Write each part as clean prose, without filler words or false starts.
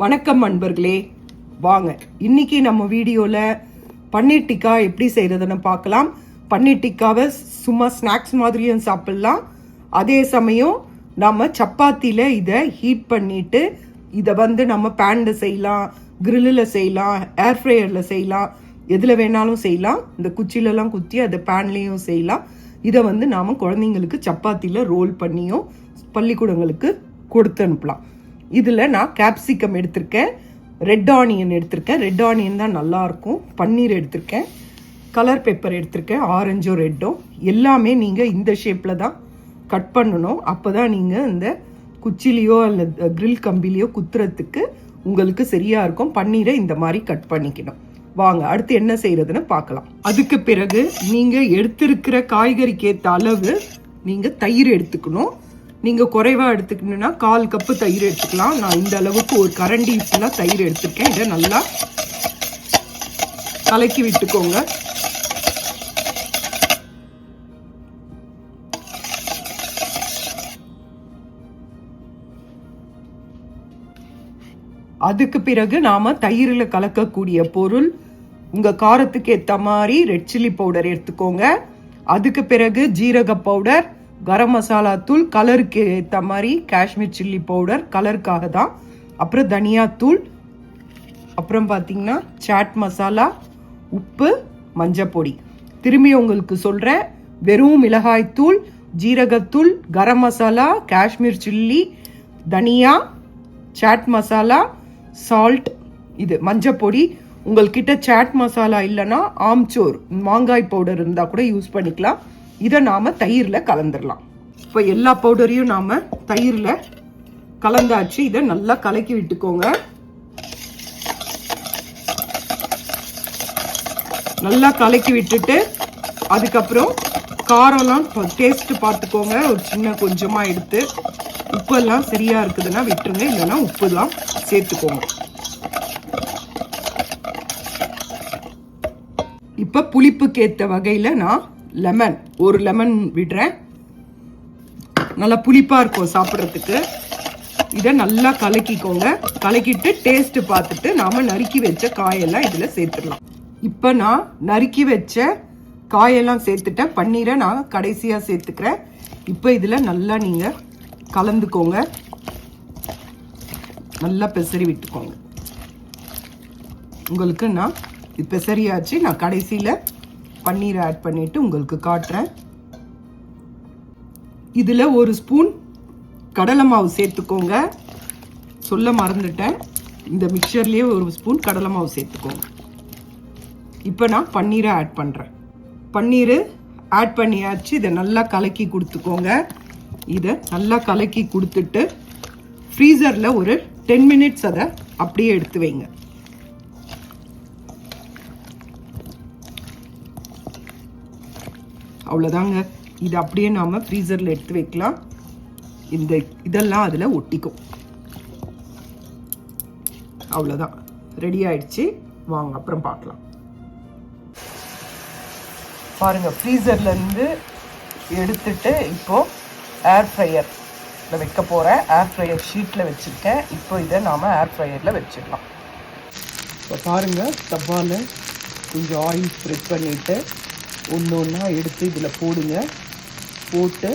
வணக்கம் நண்பர்களே, வாங்க இன்னைக்கு நம்ம வீடியோல பன்னீர் டிக்கா எப்படி செய்யறதுன்னு பார்க்கலாம். பன்னீர் டிக்காவை சும்மா ஸ்நாக்ஸ் மாதிரியும் சாப்பிடலாம். அதே சமயம் நம்ம சப்பாத்தியில இதை ஹீட் பண்ணிட்டு இதை நம்ம பேன்ல செய்யலாம், கிரில்லில் செய்யலாம், ஏர் ஃப்ரையர்ல செய்யலாம், எதுல வேணாலும் செய்யலாம். இந்த குச்சிலெல்லாம் குத்தி அதை பேன்லேயும் செய்யலாம். இதை நாம குழந்தைங்களுக்கு சப்பாத்தியில ரோல் பண்ணியும் பள்ளிக்கூடங்களுக்கு கொடுத்து அனுப்பலாம். இதில் நான் கேப்சிகம் எடுத்திருக்கேன், ரெட் ஆனியன் எடுத்திருக்கேன். ரெட் ஆனியன் தான் நல்லாயிருக்கும். பன்னீர் எடுத்திருக்கேன், கலர் பெப்பர் எடுத்திருக்கேன், ஆரஞ்சோ ரெட்டோ. எல்லாமே நீங்கள் இந்த ஷேப்பில் தான் கட் பண்ணணும். அப்போ தான் நீங்கள் இந்த குச்சிலையோ அல்லது கிரில் கம்பிலையோ குத்துறதுக்கு உங்களுக்கு சரியாக இருக்கும். பன்னீரை இந்த மாதிரி கட் பண்ணிக்கணும். வாங்க அடுத்து என்ன செய்யறதுன்னு பார்க்கலாம். அதுக்கு பிறகு நீங்கள் எடுத்திருக்கிற காய்கறிக்கு ஏற்ற அளவு நீங்கள் தயிர் எடுத்துக்கணும். நீங்கள் குறைவாக எடுத்துக்கணுன்னா 1/4 கப்பு தயிர் எடுத்துக்கலாம். நான் இந்த அளவுக்கு ஒரு கரண்டி ஃபுல்லாக தயிர் எடுத்துருக்கேன். இதை நல்லா கலக்கி விட்டுக்கோங்க. அதுக்கு பிறகு நாம தயிரில் கலக்கக்கூடிய பொருள், உங்க காரத்துக்கு ஏற்ற மாதிரி ரெட் சில்லி பவுடர் எடுத்துக்கோங்க. அதுக்கு பிறகு ஜீரக பவுடர், கரம் மசாலா தூள், கலருக்கு ஏற்ற மாதிரி காஷ்மீர் சில்லி பவுடர் கலருக்காக தான். அப்புறம் தனியா தூள், அப்புறம் பார்த்தீங்கன்னா சாட் மசாலா, உப்பு, மஞ்சப்பொடி. திரும்பி உங்களுக்கு சொல்கிறேன், வெறும் மிளகாய் தூள், ஜீரகத்தூள், கரம் மசாலா, காஷ்மீர் சில்லி, தனியா, சாட் மசாலா, சால்ட், இது மஞ்சப்பொடி. உங்கள்கிட்ட சாட் மசாலா இல்லைன்னா ஆம்ச்சூர் மாங்காய் பவுடர் இருந்தால் கூட யூஸ் பண்ணிக்கலாம். இதை நாம் தயிரில் கலந்துடலாம். இப்போ எல்லா பவுடரையும் நாம் தயிரில் கலந்தாச்சு. இதை நல்லா கலக்கி விட்டுக்கோங்க. நல்லா கலக்கி விட்டுட்டு அதுக்கப்புறம் காரம்லாம் டேஸ்ட் பார்த்துக்கோங்க. ஒரு சின்ன கொஞ்சமாக எடுத்து உப்பெல்லாம் சரியாக இருக்குதுன்னா விட்டுருங்க, இல்லைன்னா உப்புலாம் சேர்த்துக்கோங்க. இப்போ புளிப்புக்கு ஏற்ற வகையில் நான் லெமன், ஒரு லெமன் விடுறேன். நல்லா புளிப்பாக இருக்கும் சாப்பிட்றதுக்கு. இதை நல்லா கலக்கிக்கோங்க. கலக்கிட்டு டேஸ்ட் பார்த்துட்டு நாம் நறுக்கி வச்ச காயெல்லாம் இதில் சேர்த்துடலாம். இப்போ நான் நறுக்கி வச்ச காயெல்லாம் சேர்த்துட்டேன். பன்னீரை நான் கடைசியாக சேர்த்துக்கிறேன். இப்போ இதில் நல்லா நீங்கள் கலந்துக்கோங்க. நல்லா பெசரி விட்டுக்கோங்க. உங்களுக்கு நான் இப்போ சரியாச்சு. நான் கடைசியில் பன்னீரை ஆட் பண்ணிட்டு உங்களுக்கு காட்டுறேன். இதில் ஒரு ஸ்பூன் கடலை மாவு சேர்த்துக்கோங்க. சொல்ல மறந்துட்டேன், இந்த மிக்சர்லேயே ஒரு ஸ்பூன் கடலை மாவு சேர்த்துக்கோங்க. இப்போ நான் பன்னீரை ஆட் பண்ணுறேன். பன்னீர் ஆட் பண்ணியாச்சு. இதை நல்லா கலக்கி கொடுத்துக்கோங்க. இதை நல்லா கலக்கி கொடுத்துட்டு ஃப்ரீசரில் ஒரு 10 மினிட்ஸ் அதை அப்படியே எடுத்து வைங்க. அவ்வளோதாங்க. இது அப்படியே நாம் ஃப்ரீசரில் எடுத்து வைக்கலாம். இதெல்லாம் அதில் ஒட்டிக்கும். அவ்வளோதான், ரெடி ஆயிடுச்சு. வாங்க அப்புறம் பார்க்கலாம். பாருங்கள், ஃப்ரீசர்லேருந்து எடுத்துட்டு இப்போது ஏர் ஃப்ரையரில் வைக்க போகிறேன். ஏர் ஃப்ரையர் ஷீட்டில் வச்சுருக்கேன். இப்போ இதை நாம் ஏர் ஃப்ரையரில் வச்சிடலாம். இப்போ பாருங்கள், தவாவில் கொஞ்சம் ஆயில் ஸ்ப்ரெட் பண்ணிவிட்டு ஒன்று ஒன்றா எடுத்து இதில் போடுங்க. போட்டு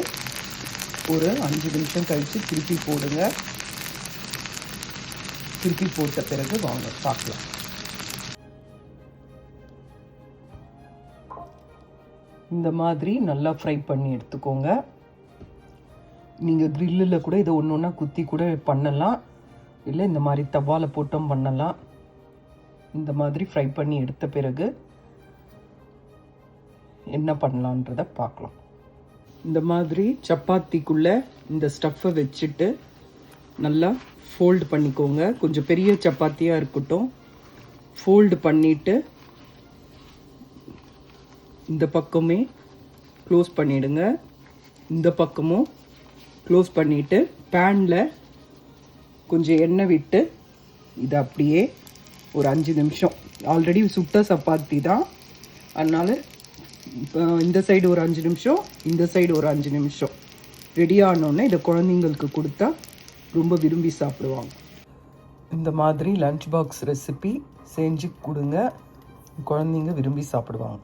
ஒரு 5 நிமிஷம் கழித்து திருப்பி போடுங்க. திருப்பி போட்ட பிறகு வாங்க பார்க்கலாம். இந்த மாதிரி நல்லா ஃப்ரை பண்ணி எடுத்துக்கோங்க. நீங்கள் கிரில்லில் கூட இதை ஒன்று ஒன்றா குத்தி கூட பண்ணலாம், இல்லை இந்த மாதிரி தவாவில் போட்டும் பண்ணலாம். இந்த மாதிரி ஃப்ரை பண்ணி எடுத்த பிறகு என்ன பண்ணலான்றத பார்க்கலாம். இந்த மாதிரி சப்பாத்திக்குள்ளே இந்த ஸ்டஃப்பை வச்சுட்டு நல்லா ஃபோல்டு பண்ணிக்கோங்க. கொஞ்சம் பெரிய சப்பாத்தியாக இருக்கட்டும். ஃபோல்டு பண்ணிவிட்டு இந்த பக்கமே க்ளோஸ் பண்ணிவிடுங்க. இந்த பக்கமும் க்ளோஸ் பண்ணிவிட்டு பேனில் கொஞ்சம் எண்ணெய் விட்டு இதை அப்படியே ஒரு 5 நிமிஷம், ஆல்ரெடி சுட்ட சப்பாத்தி தான், அதனால் இந்த சைடு ஒரு 5 நிமிஷம், இந்த சைடு ஒரு 5 நிமிஷம் ரெடி ஆனோடனே இதை குழந்தைங்களுக்கு கொடுத்தா ரொம்ப விரும்பி சாப்பிடுவாங்க. இந்த மாதிரி லஞ்ச் பாக்ஸ் ரெசிபி செஞ்சு கொடுங்க, குழந்தைங்க விரும்பி சாப்பிடுவாங்க.